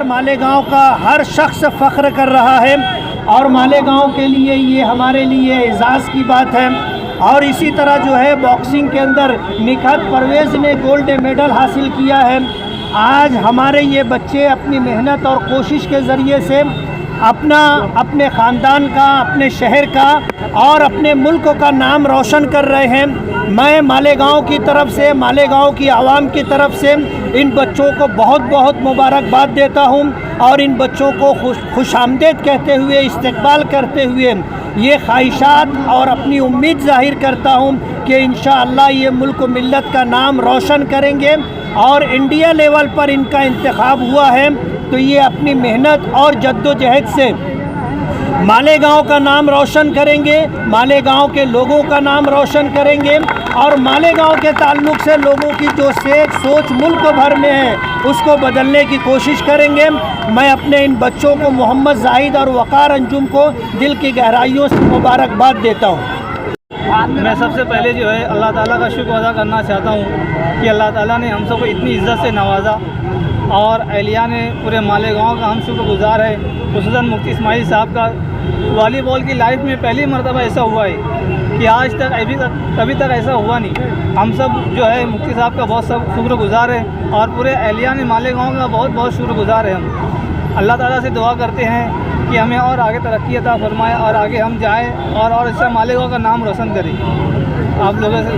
मालेगांव का हर शख्स फ़ख्र कर रहा है और मालेगांव के लिए ये हमारे लिए एजाज़ की बात है। और इसी तरह जो है बॉक्सिंग के अंदर निखात परवेज़ ने गोल्ड मेडल हासिल किया है। आज हमारे ये बच्चे अपनी मेहनत और कोशिश के ज़रिए से अपने ख़ानदान का, अपने शहर का और अपने मुल्क का नाम रोशन कर रहे हैं। मैं मालेगांव की तरफ से, मालेगांव की आवाम की तरफ से इन बच्चों को बहुत बहुत मुबारकबाद देता हूं और इन बच्चों को खुशामदीद कहते हुए, इस्तकबाल करते हुए ये ख्वाहिशात और अपनी उम्मीद ज़ाहिर करता हूं कि इंशाअल्लाह ये मुल्क व मिल्लत का नाम रोशन करेंगे। और इंडिया लेवल पर इनका इंतखाब हुआ है तो ये अपनी मेहनत और जद्दोजहद से मालेगांव का नाम रोशन करेंगे, मालेगांव के लोगों का नाम रोशन करेंगे और मालेगांव के ताल्लुक़ से लोगों की जो सोच मुल्क भर में है उसको बदलने की कोशिश करेंगे। मैं अपने इन बच्चों को, मोहम्मद जाहिद और वक़ार अंजुम को दिल की गहराइयों से मुबारकबाद देता हूँ। मैं सबसे पहले जो है अल्लाह ताला का शुक्र अदा करना चाहता हूँ कि अल्लाह ताला ने हम सबको इतनी इज़्ज़त से नवाजा और अहलिया ने पूरे मालेगांव का हम शुक्रगुज़ार है। खुसूसन मुफ्ती इस्माइल साहब का वॉलीबॉल की लाइफ में पहली मरतबा ऐसा हुआ है कि आज तक कभी तक ऐसा हुआ नहीं। हम सब जो है मुफ्ती साहब का बहुत सब शुक्रगुज़ार है और पूरे अहलिया ने मालेगांव का बहुत बहुत शुक्रगुज़ार है। हम अल्लाह ताला से दुआ करते हैं कि हमें और आगे तरक्की अता फरमाए और आगे हम जाएँ और इससे मालेगांव का नाम रोशन करें। आप लोगों से